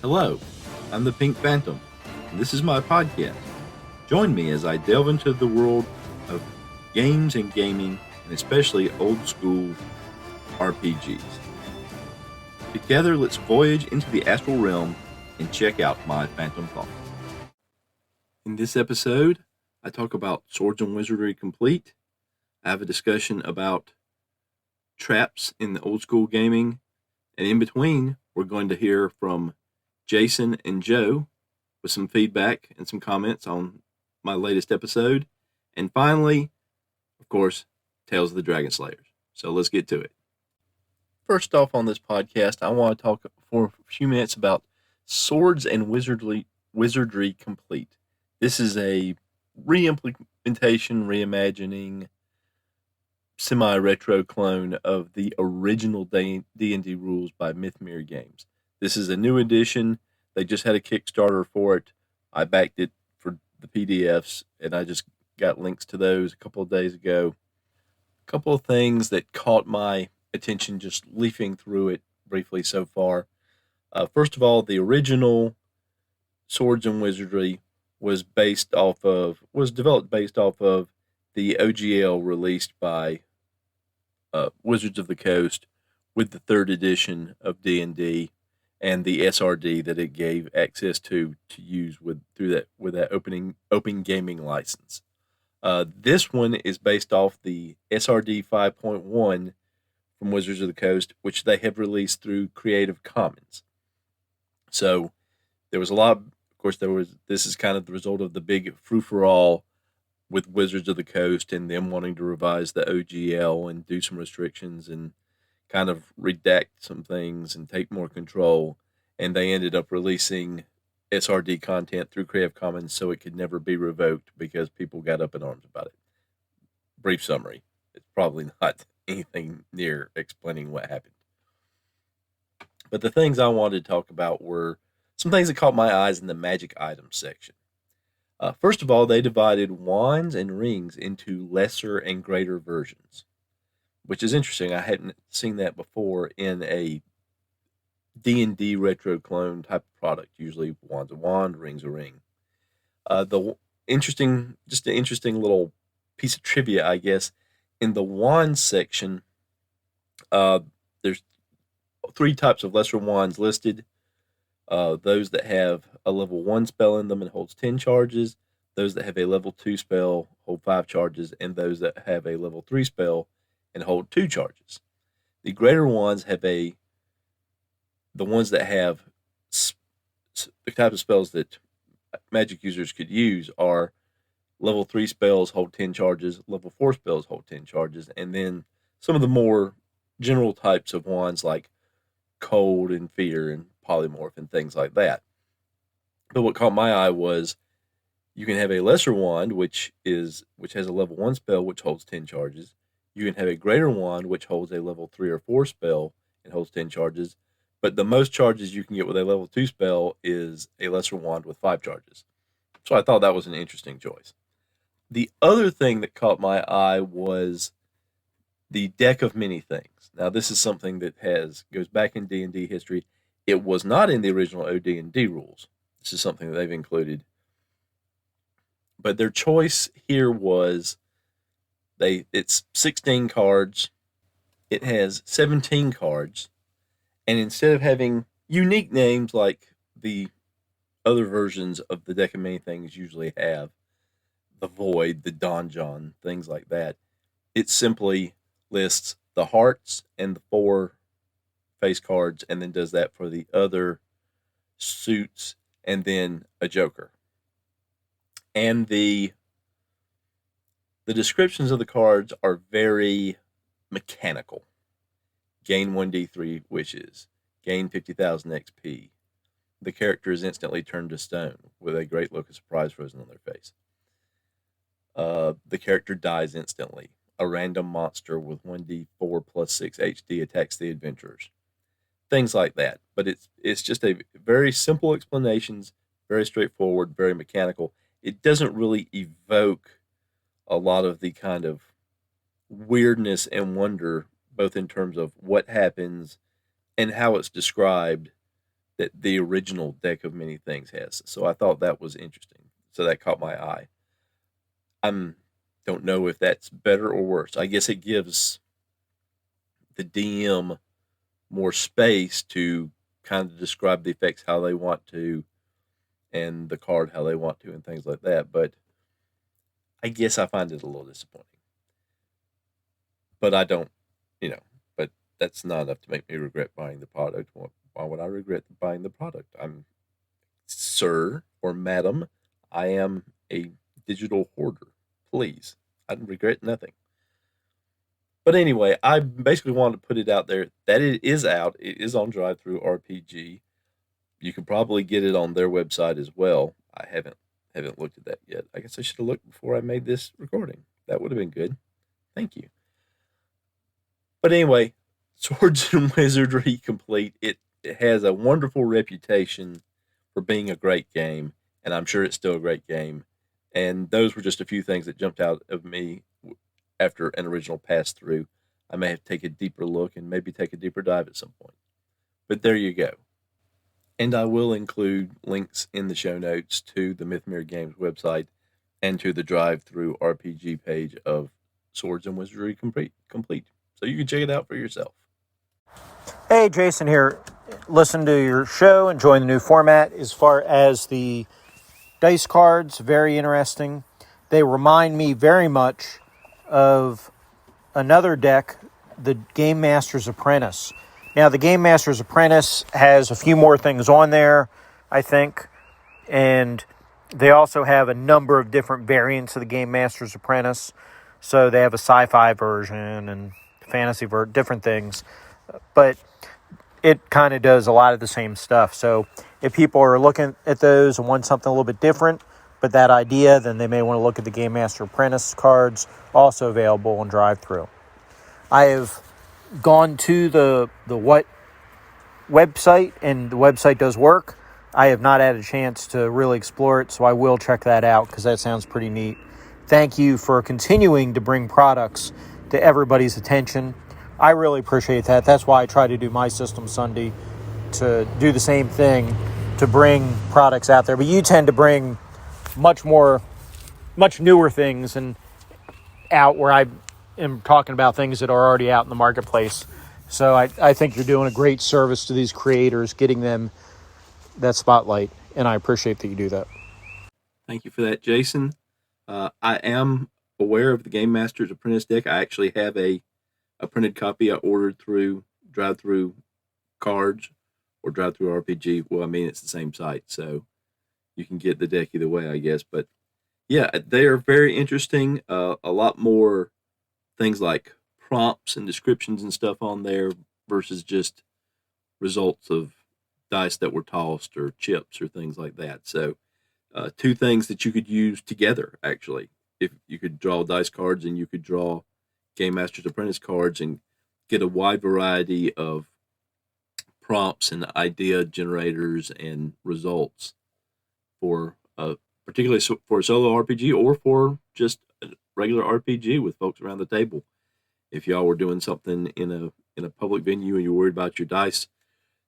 Hello, I'm the Pink Phantom, and this is my podcast. Join me as I delve into the world of games and gaming, and especially old school RPGs. Together, let's voyage into the astral realm and check out my Phantom thoughts. In this episode, I talk about Swords and Wizardry Complete. I have a discussion about traps in the old school gaming, and in between, we're going to hear from Jason and Joe with some feedback and some comments on my latest episode. And finally, of course, Tales of the Dragon Slayers. So let's get to it. First off on this podcast, I want to talk for a few minutes about Swords and Wizardry Complete. This is a re-implementation, reimagining, semi-retro clone of the original D&D rules by Mythmere Games. This is a new edition. They just had a Kickstarter for it. I backed it for the PDFs, and I just got links to those a couple of days ago. A couple of things that caught my attention just leafing through it briefly so far. First of all, the original Swords and Wizardry was developed based off of the OGL released by Wizards of the Coast with the third edition of D&D and the SRD that it gave access to use with that open gaming license. This one is based off the SRD 5.1 from Wizards of the Coast, which they have released through Creative Commons. So there was a lot. Of course, this is kind of the result of the big frou-for-all with Wizards of the Coast and them wanting to revise the OGL and do some restrictions and kind of redact some things and take more control. And they ended up releasing SRD content through Creative Commons so it could never be revoked because people got up in arms about it. Brief summary. It's probably not anything near explaining what happened. But the things I wanted to talk about were some things that caught my eyes in the magic items section. First of all, they divided wands and rings into lesser and greater versions, which is interesting. I hadn't seen that before in a D&D retro clone type of product. Usually wand's a wand, ring's a ring. An interesting little piece of trivia, I guess. In the wand section, there's three types of lesser wands listed. Those that have a level 1 spell in them and holds 10 charges, those that have a level 2 spell hold 5 charges, and those that have a level 3 spell and hold 2 charges. The greater wands the ones that have the type of spells that magic users could use are level 3 spells hold 10 charges, level 4 spells hold 10 charges, and then some of the more general types of wands like cold and fear and polymorph and things like that. But what caught my eye was you can have a lesser wand which has a level 1 spell which holds 10 charges. You can have a greater wand which holds a level 3 or 4 spell and holds 10 charges. But the most charges you can get with a level 2 spell is a lesser wand with 5 charges. So I thought that was an interesting choice. The other thing that caught my eye was the deck of many things. Now this is something that goes back in D&D history. It was not in the original OD&D rules. This is something that they've included. But their choice here was it's 16 cards. It has 17 cards. And instead of having unique names like the other versions of the deck of many things usually have, the Void, the Donjon, things like that, it simply lists the hearts and the 4 face cards and then does that for the other suits and then a joker. And the descriptions of the cards are very mechanical. Gain 1d3 wishes. Gain 50,000 XP. The character is instantly turned to stone with a great look of surprise frozen on their face. The character dies instantly. A random monster with 1d4 plus 6 HD attacks the adventurers. Things like that. But it's just a very simple explanations, very straightforward, very mechanical. It doesn't really evoke a lot of the kind of weirdness and wonder, both in terms of what happens and how it's described that the original Deck of Many Things has. So I thought that was interesting. So that caught my eye. I don't know if that's better or worse. I guess it gives the DM more space to kind of describe the effects how they want to, and the card how they want to, and things like that. But I guess I find it a little disappointing. But I don't, but that's not enough to make me regret buying the product. Why would I regret buying the product? Sir or madam, I am a digital hoarder. Please, I regret nothing. But anyway, I basically wanted to put it out there that it is out. It is on Drive-Thru RPG. You can probably get it on their website as well. I haven't looked at that yet. I guess I should have looked before I made this recording. That would have been good. Thank you. But anyway, Swords and Wizardry Complete. It has a wonderful reputation for being a great game, and I'm sure it's still a great game. And those were just a few things that jumped out of me after an original pass through. I may have to take a deeper look and maybe take a deeper dive at some point. But there you go. And I will include links in the show notes to the Mythmere Games website and to the Drive-Thru RPG page of Swords and Wizardry Complete. So you can check it out for yourself. Hey, Jason here. Listen to your show, enjoying the new format. As far as the dice cards, very interesting. They remind me very much of another deck, the Game Master's Apprentice. Now, the Game Master's Apprentice has a few more things on there, I think, and they also have a number of different variants of the Game Master's Apprentice. So they have a sci-fi version and fantasy version, different things, but it kind of does a lot of the same stuff. So if people are looking at those and want something a little bit different, but that idea, then they may want to look at the Game Master Apprentice cards, also available on Drive-Thru. I have gone to the What website, and the website does work. I have not had a chance to really explore it, so I will check that out because that sounds pretty neat. Thank you for continuing to bring products to everybody's attention. I really appreciate that. That's why I try to do my System Sunday, to do the same thing, to bring products out there. But you tend to bring much newer things and out where I am talking about things that are already out in the marketplace. So I think you're doing a great service to these creators, getting them that spotlight, and I appreciate that you do that. Thank you for that, Jason. I am aware of the Game Master's Apprentice deck. I actually have a printed copy I ordered through Drive-Thru Cards or Drive-Thru RPG. Well, I mean, it's the same site, so you can get the deck either way, I guess. But yeah, they are very interesting. A lot more things like prompts and descriptions and stuff on there versus just results of dice that were tossed or chips or things like that. So two things that you could use together, actually. If you could draw dice cards and you could draw Game Master's Apprentice cards and get a wide variety of prompts and idea generators and results for particularly for a solo RPG or for just a regular RPG with folks around the table. If y'all were doing something in a public venue and you're worried about your dice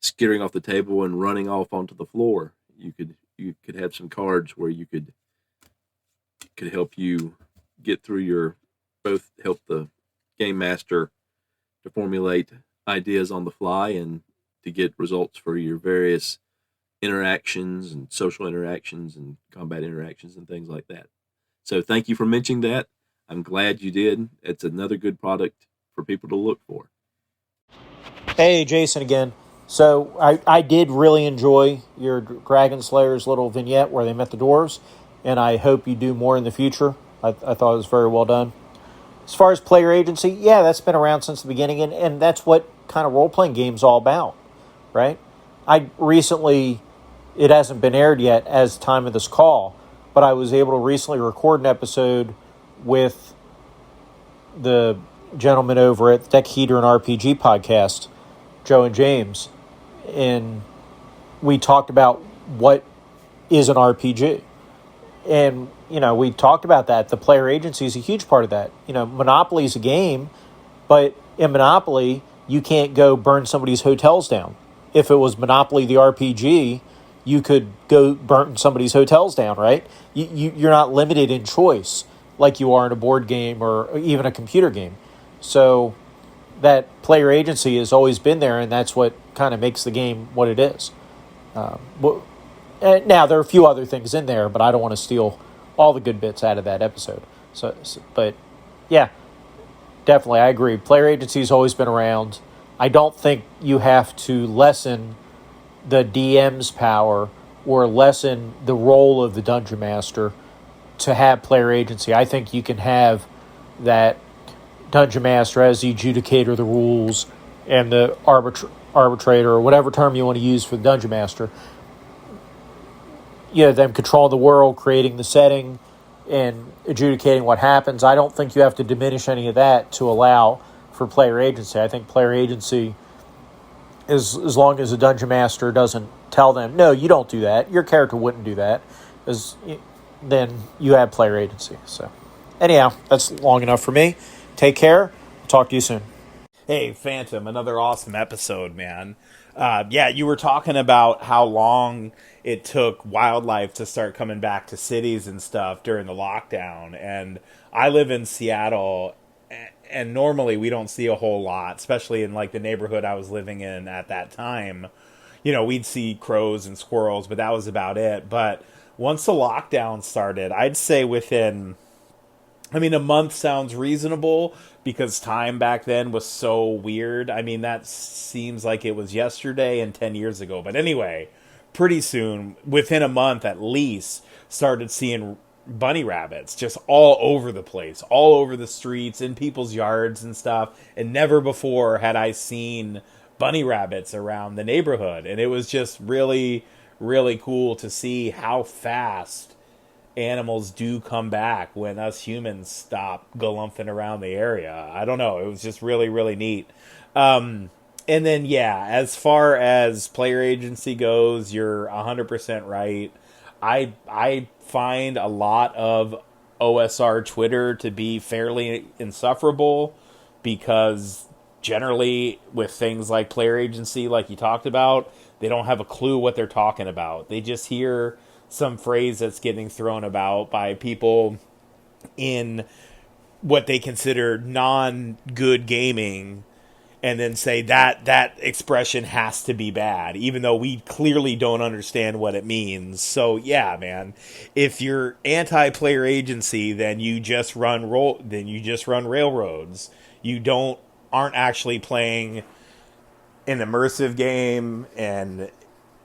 skittering off the table and running off onto the floor, you could have some cards where you could help you get through both help the game master to formulate ideas on the fly and to get results for your various interactions and social interactions and combat interactions and things like that. So thank you for mentioning that. I'm glad you did. It's another good product for people to look for. Hey, Jason again. So I did really enjoy your Dragon Slayer's little vignette where they met the dwarves, and I hope you do more in the future. I thought it was very well done. As far as player agency, yeah, that's been around since the beginning, and that's what kind of role-playing games all about, right? It hasn't been aired yet as time of this call, but I was able to recently record an episode with the gentlemen over at Deck Heater and RPG podcast, Joe and James, and we talked about what is an RPG. And, we talked about that. The player agency is a huge part of that. Monopoly is a game, but in Monopoly, you can't go burn somebody's hotels down. if it was Monopoly the RPG, you could go burn somebody's hotels down, right? You're not limited in choice like you are in a board game or even a computer game. So that player agency has always been there, and that's what kind of makes the game what it is. Now, there are a few other things in there, but I don't want to steal all the good bits out of that episode. But yeah, definitely, I agree. Player agency has always been around. I don't think you have to lessen the DM's power or lessen the role of the dungeon master to have player agency. I think you can have that dungeon master as the adjudicator of the rules and the arbitrator, or whatever term you want to use for the dungeon master. Them control the world, creating the setting, and adjudicating what happens. I don't think you have to diminish any of that to allow for player agency. I think player agency is as long as the dungeon master doesn't tell them, no, you don't do that. Your character wouldn't do that. Then you have player agency. So anyhow, that's long enough for me. Take care. Talk to you soon. Hey, Phantom, another awesome episode, man. Yeah, you were talking about how long it took wildlife to start coming back to cities and stuff during the lockdown. And I live in Seattle, and normally we don't see a whole lot, especially in like the neighborhood I was living in at that time. We'd see crows and squirrels, but that was about it. But once the lockdown started, I'd say a month sounds reasonable because time back then was so weird. That seems like it was yesterday and 10 years ago. But anyway, pretty soon, within a month at least, started seeing bunny rabbits just all over the place, all over the streets, in people's yards and stuff. And never before had I seen bunny rabbits around the neighborhood. And it was just really, really cool to see how fast animals do come back when us humans stop galumphing around the area. I don't know. It was just really, really neat. And then, yeah, as far as player agency goes, you're 100% right. I find a lot of OSR Twitter to be fairly insufferable because generally with things like player agency, like you talked about, they don't have a clue what they're talking about. They just hear some phrase that's getting thrown about by people in what they consider non-good gaming, and then say that expression has to be bad, even though we clearly don't understand what it means. So yeah, man, if you're anti-player agency, then you just run railroads. You aren't actually playing an immersive game and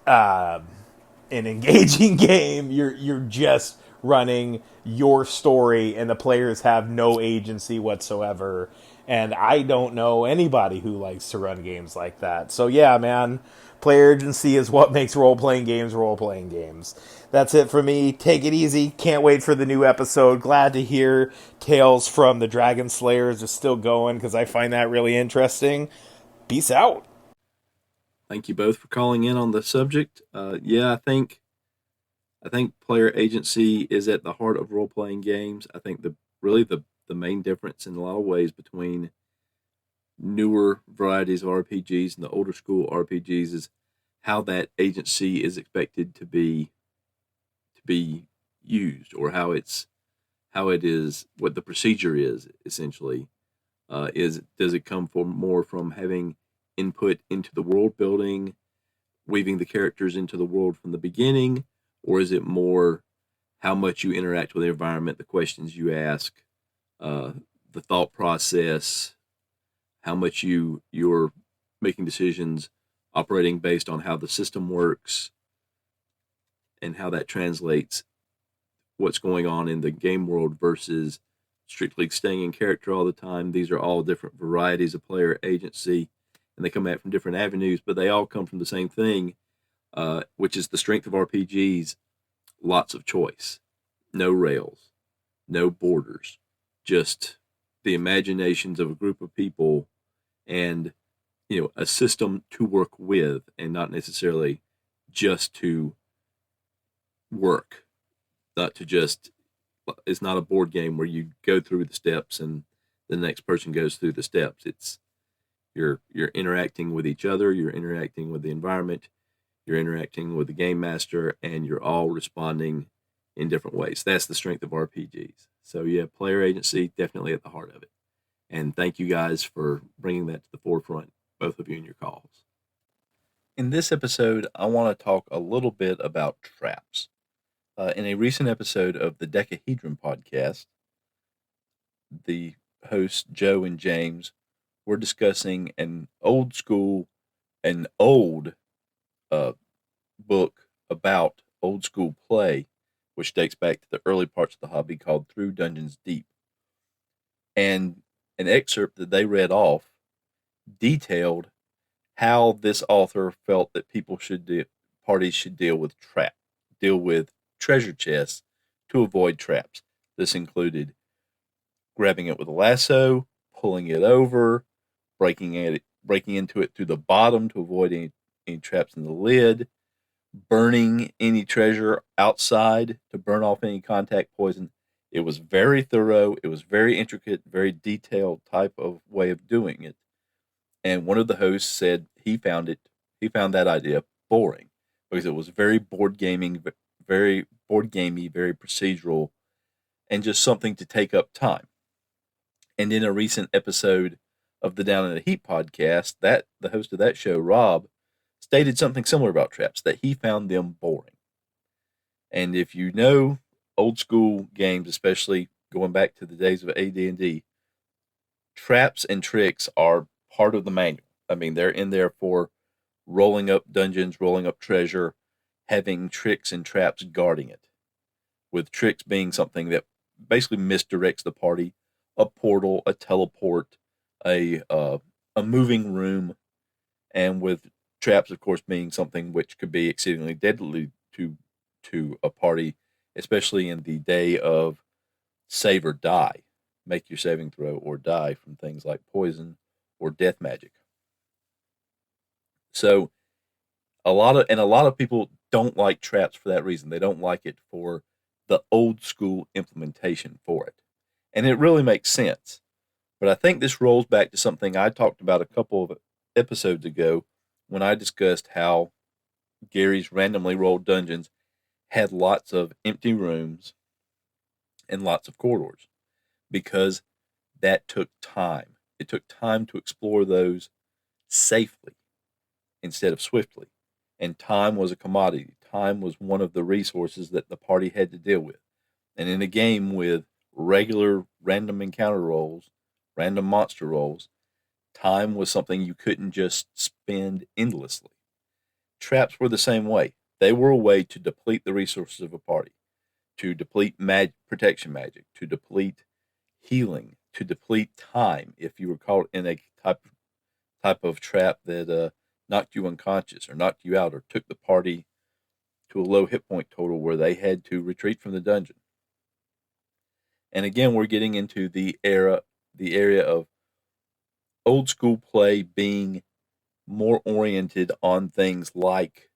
an engaging game. You're just running your story, and the players have no agency whatsoever. And I don't know anybody who likes to run games like that. So yeah, man, player agency is what makes role-playing games role-playing games. That's it for me. Take it easy. Can't wait for the new episode. Glad to hear Tales from the Dragon Slayers is still going because I find that really interesting. Peace out. Thank you both for calling in on the subject. I think player agency is at the heart of role playing games. I think the main difference in a lot of ways between newer varieties of RPGs and the older school RPGs is how that agency is expected to be used, or how it is, what the procedure is essentially. Does it come more from having input into the world building, weaving the characters into the world from the beginning, or is it more how much you interact with the environment, the questions you ask, the thought process, how much you're making decisions operating based on how the system works and how that translates what's going on in the game world versus strictly staying in character all the time. These are all different varieties of player agency, and they come at from different avenues, but they all come from the same thing, which is the strength of RPGs: lots of choice, no rails, no borders, just the imaginations of a group of people, and a system to work with, and not necessarily just to work, not to just. It's not a board game where you go through the steps and the next person goes through the steps. You're interacting with each other, you're interacting with the environment, you're interacting with the game master, and you're all responding in different ways. That's the strength of RPGs. So yeah, player agency definitely at the heart of it. And thank you guys for bringing that to the forefront, both of you in your calls. In this episode, I want to talk a little bit about traps. In a recent episode of the Decahedron podcast, the hosts Joe and James were discussing an old uh, book about old school play, which dates back to the early parts of the hobby, called Through Dungeons Deep. And an excerpt that they read off detailed how this author felt that parties should deal with treasure chests to avoid traps. This included grabbing it with a lasso, pulling it over, breaking into it through the bottom to avoid any traps in the lid, burning any treasure outside to burn off any contact poison. It was very thorough. It was very intricate, very detailed type of way of doing it. And one of the hosts said he found that idea boring because it was very very board gamey, very procedural, and just something to take up time. And in a recent episode of the Down in the Heat podcast, that the host of that show, Rob, stated something similar about traps, that he found them boring. And if you know old school games, especially going back to the days of AD&D, traps and tricks are part of the manual. I mean, they're in there for rolling up dungeons, rolling up treasure, having tricks and traps guarding it, with tricks being something that basically misdirects the party, a portal, a teleport, a moving room, and with traps, of course, being something which could be exceedingly deadly to a party, especially in the day of save or die, make your saving throw or die from things like poison or death magic. So a lot of people don't like traps for that reason. They don't like it for the old school implementation for it. And it really makes sense. But I think this rolls back to something I talked about a couple of episodes ago when I discussed how Gary's randomly rolled dungeons had lots of empty rooms and lots of corridors because that took time. It took time to explore those safely instead of swiftly. And time was a commodity. Time was one of the resources that the party had to deal with. And in a game with regular random encounter rolls, random monster rolls, time was something you couldn't just spend endlessly. Traps were the same way. They were a way to deplete the resources of a party, to deplete protection magic, to deplete healing, to deplete time if you were caught in a type of trap that knocked you unconscious or knocked you out or took the party to a low hit point total where they had to retreat from the dungeon. And again, we're getting into the area of old school play being more oriented on things like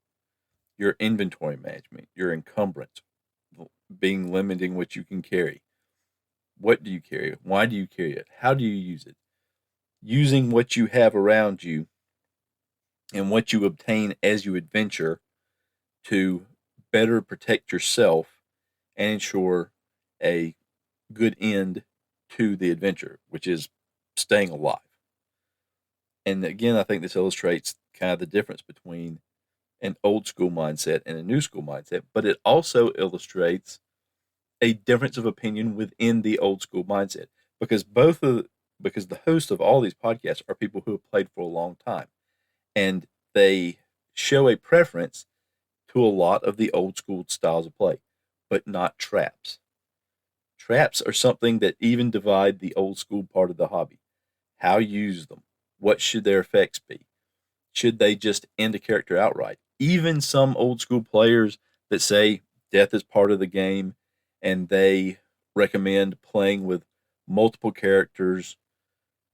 your inventory management, your encumbrance, being limiting what you can carry. What do you carry? Why do you carry it? How do you use it? Using what you have around you and what you obtain as you adventure to better protect yourself and ensure a good end to the adventure, which is staying alive. And again, I think this illustrates kind of the difference between an old school mindset and a new school mindset, but it also illustrates a difference of opinion within the old school mindset because because the hosts of all these podcasts are people who have played for a long time, and they show a preference to a lot of the old school styles of play, but not traps. Traps are something that even divide the old school part of the hobby. How you use them? What should their effects be? Should they just end a character outright? Even some old school players that say death is part of the game and they recommend playing with multiple characters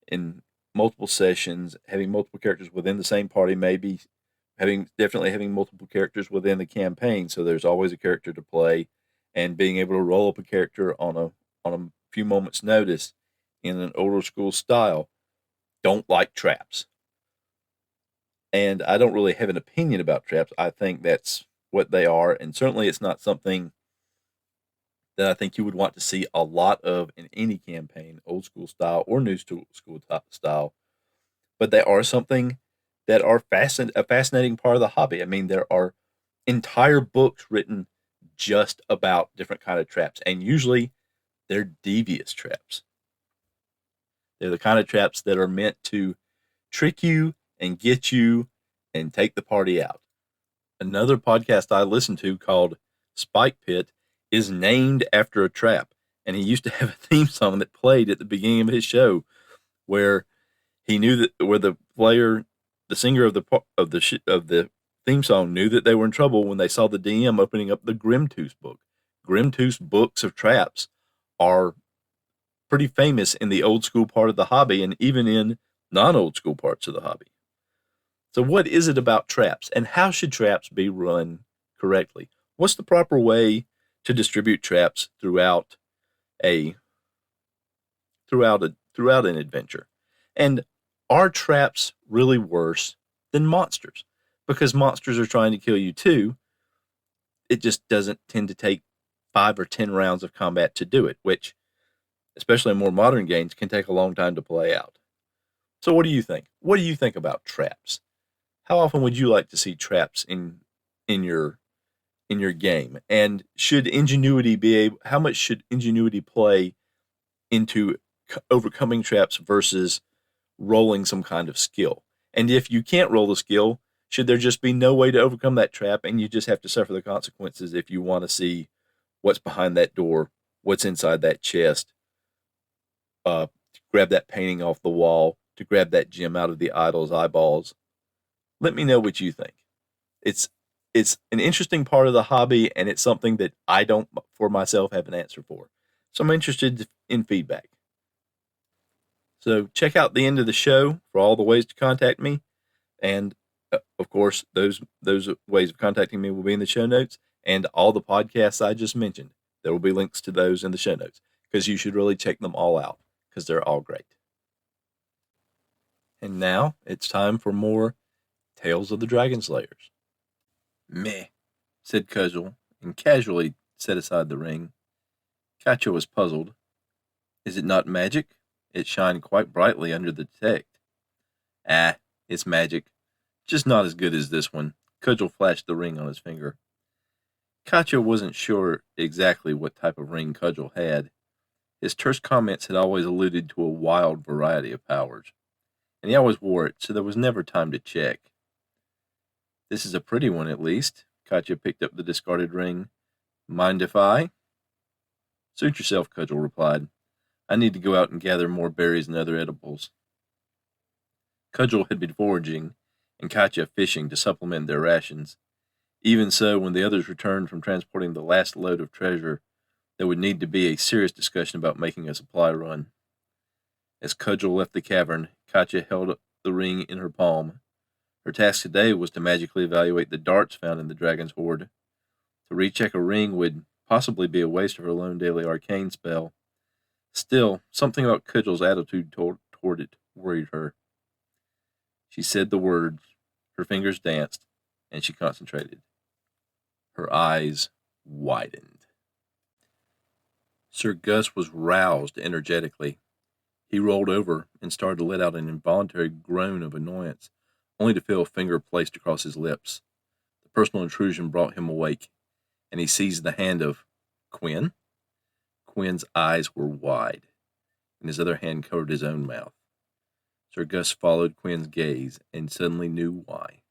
in multiple sessions, having multiple characters within the same party, maybe having multiple characters within the campaign, so there's always a character to play, and being able to roll up a character on a few moments' notice in an older school style. Don't like traps. And I don't really have an opinion about traps. I think that's what they are, and certainly it's not something that I think you would want to see a lot of in any campaign, old school style or new school style. But they are something that are a fascinating part of the hobby. I mean, there are entire books written just about different kind of traps, and usually they're devious traps. They're the kind of traps that are meant to trick you and get you and take the party out. Another podcast I listened to called Spike Pit is named after a trap, and he used to have a theme song that played at the beginning of his show where he knew that where the player, the singer of the theme song knew that they were in trouble when they saw the DM opening up the Grimtooth book. Grimtooth books of traps are pretty famous in the old school part of the hobby and even in non-old school parts of the hobby. So what is it about traps, and how should traps be run correctly? What's the proper way to distribute traps throughout an adventure? And are traps really worse than monsters? Because monsters are trying to kill you too. It just doesn't tend to take 5 or 10 rounds of combat to do it, which, especially in more modern games, can take a long time to play out. So what do you think? What do you think about traps? How often would you like to see traps in your game? And should ingenuity how much should ingenuity play into overcoming traps versus rolling some kind of skill? And if you can't roll the skill, should there just be no way to overcome that trap and you just have to suffer the consequences if you want to see what's behind that door, what's inside that chest, to grab that painting off the wall, to grab that gem out of the idol's eyeballs? Let me know what you think. It's an interesting part of the hobby, and it's something that I don't, for myself, have an answer for. So I'm interested in feedback. So check out the end of the show for all the ways to contact me. And, of course, those ways of contacting me will be in the show notes, and all the podcasts I just mentioned. There will be links to those in the show notes, because you should really check them all out, because they're all great. And now it's time for more Tales of the Dragon Slayers. Meh, said Cudgel, and casually set aside the ring. Katya was puzzled. Is it not magic? It shined quite brightly under the detect. Ah, it's magic. Just not as good as this one. Cudgel flashed the ring on his finger. Katya wasn't sure exactly what type of ring Cudgel had. His terse comments had always alluded to a wild variety of powers, and he always wore it, so there was never time to check. This is a pretty one, at least. Katya picked up the discarded ring. Mind if I? Suit yourself, Cudgel replied. I need to go out and gather more berries and other edibles. Cudgel had been foraging, and Katya fishing to supplement their rations. Even so, when the others returned from transporting the last load of treasure, there would need to be a serious discussion about making a supply run. As Cudgel left the cavern, Katya held the ring in her palm. Her task today was to magically evaluate the darts found in the dragon's hoard. To recheck a ring would possibly be a waste of her lone daily arcane spell. Still, something about Cudgel's attitude toward it worried her. She said the words, her fingers danced, and she concentrated. Her eyes widened. Sir Gus was roused energetically. He rolled over and started to let out an involuntary groan of annoyance, only to feel a finger placed across his lips. The personal intrusion brought him awake, and he seized the hand of Quinn. Quinn's eyes were wide, and his other hand covered his own mouth. Sir Gus followed Quinn's gaze and suddenly knew why.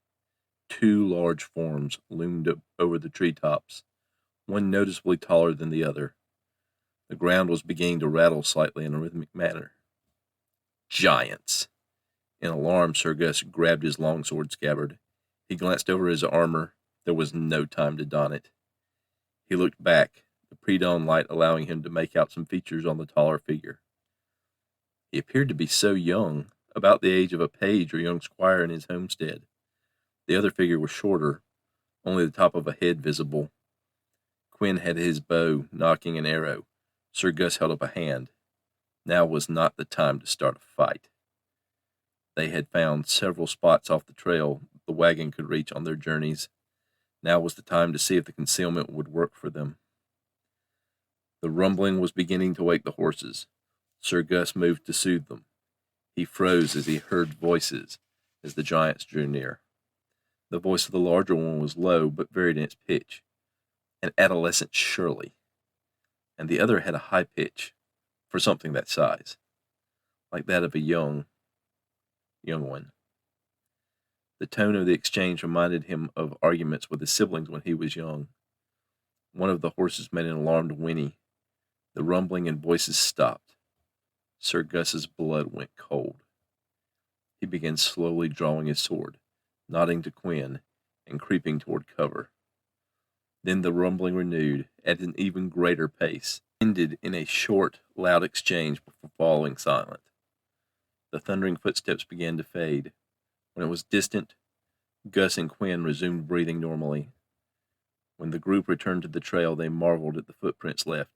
2 large forms loomed up over the treetops, one noticeably taller than the other. The ground was beginning to rattle slightly in a rhythmic manner. Giants! In alarm, Sir Gus grabbed his longsword scabbard. He glanced over his armor. There was no time to don it. He looked back, the pre-dawn light allowing him to make out some features on the taller figure. He appeared to be so young, about the age of a page or young squire in his homestead. The other figure was shorter, only the top of a head visible. Quinn had his bow, nocking an arrow. Sir Gus held up a hand. Now was not the time to start a fight. They had found several spots off the trail the wagon could reach on their journeys. Now was the time to see if the concealment would work for them. The rumbling was beginning to wake the horses. Sir Gus moved to soothe them. He froze as he heard voices as the giants drew near. The voice of the larger one was low but varied in its pitch, an adolescent Shirley, and the other had a high pitch for something that size, like that of a young one. The tone of the exchange reminded him of arguments with his siblings when he was young. One of the horses made an alarmed whinny. The rumbling and voices stopped. Sir Gus's blood went cold. He began slowly drawing his sword, nodding to Quinn, and creeping toward cover. Then the rumbling renewed at an even greater pace, ended in a short, loud exchange before falling silent. The thundering footsteps began to fade. When it was distant, Gus and Quinn resumed breathing normally. When the group returned to the trail, they marveled at the footprints left,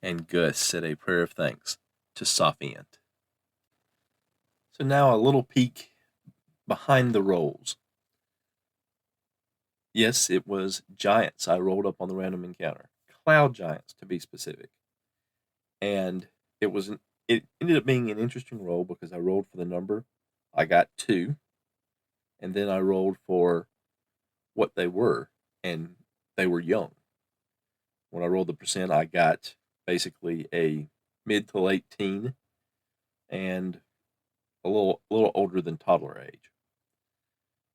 and Gus said a prayer of thanks to Sophiant. So now a little peek behind the rolls. Yes, it was giants I rolled up on the random encounter. Cloud giants, to be specific. And it ended up being an interesting roll because I rolled for the number. I got 2. And then I rolled for what they were, and they were young. When I rolled the percent, I got basically a mid to late teen and a little older than toddler age.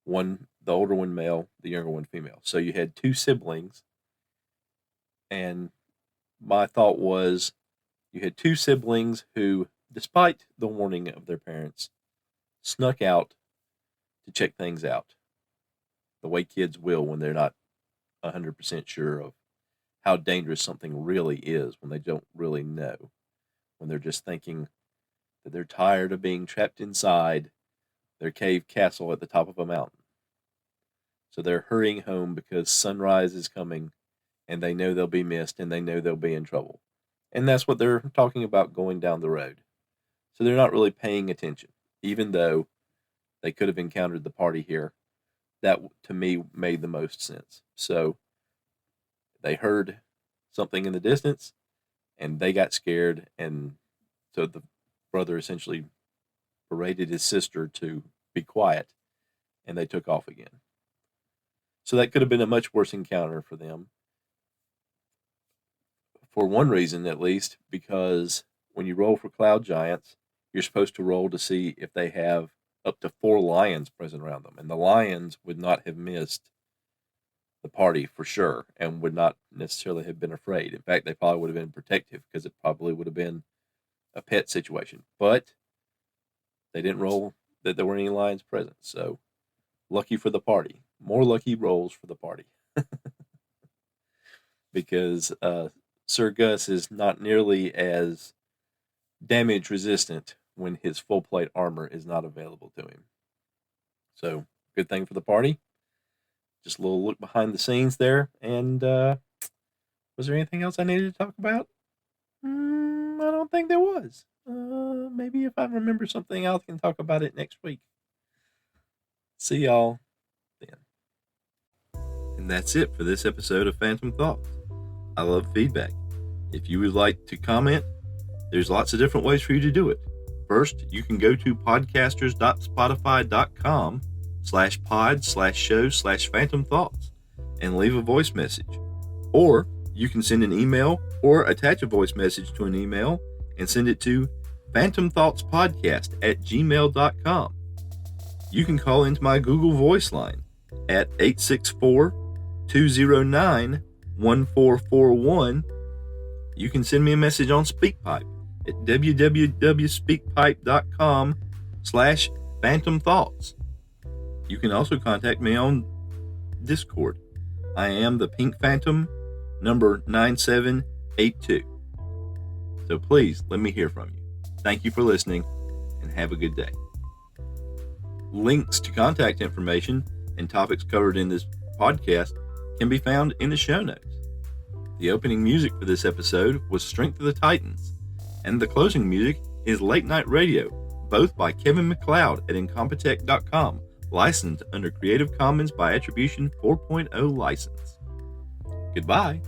The older one male, the younger one female. So you had 2 siblings, and my thought was you had 2 siblings who, despite the warning of their parents, snuck out to check things out, the way kids will when they're not 100% sure of how dangerous something really is, when they don't really know, when they're just thinking that they're tired of being trapped inside their cave castle at the top of a mountain. So they're hurrying home because sunrise is coming, and they know they'll be missed, and they know they'll be in trouble. And that's what they're talking about going down the road. So they're not really paying attention, even though they could have encountered the party here. That, to me, made the most sense. So they heard something in the distance, and they got scared, and so the brother essentially berated his sister to be quiet, and they took off again. So that could have been a much worse encounter for them. For one reason, at least, because when you roll for cloud giants, you're supposed to roll to see if they have up to 4 lions present around them. And the lions would not have missed the party for sure and would not necessarily have been afraid. In fact, they probably would have been protective because it probably would have been a pet situation. But they didn't roll that there were any lions present. So lucky for the party. More lucky rolls for the party. Because Sir Gus is not nearly as damage resistant when his full plate armor is not available to him. So, good thing for the party. Just a little look behind the scenes there. And was there anything else I needed to talk about? I don't think there was. Maybe if I remember something, I can talk about it next week. See y'all then. And that's it for this episode of Phantom Thoughts. I love feedback. If you would like to comment, there's lots of different ways for you to do it. First, you can go to podcasters.spotify.com/pod/show/phantom thoughts and leave a voice message. Or you can send an email or attach a voice message to an email and send it to phantomthoughtspodcast@gmail.com. You can call into my Google Voice line at 864-209-1441. You can send me a message on SpeakPipe at www.speakpipe.com/phantomthoughts. You can also contact me on Discord. I am the Pink Phantom, number 9782. So please let me hear from you. Thank you for listening, and have a good day. Links to contact information and topics covered in this podcast can be found in the show notes. The opening music for this episode was Strength of the Titans, and the closing music is Late Night Radio, both by Kevin MacLeod at Incompetech.com. licensed under Creative Commons by Attribution 4.0 license. Goodbye.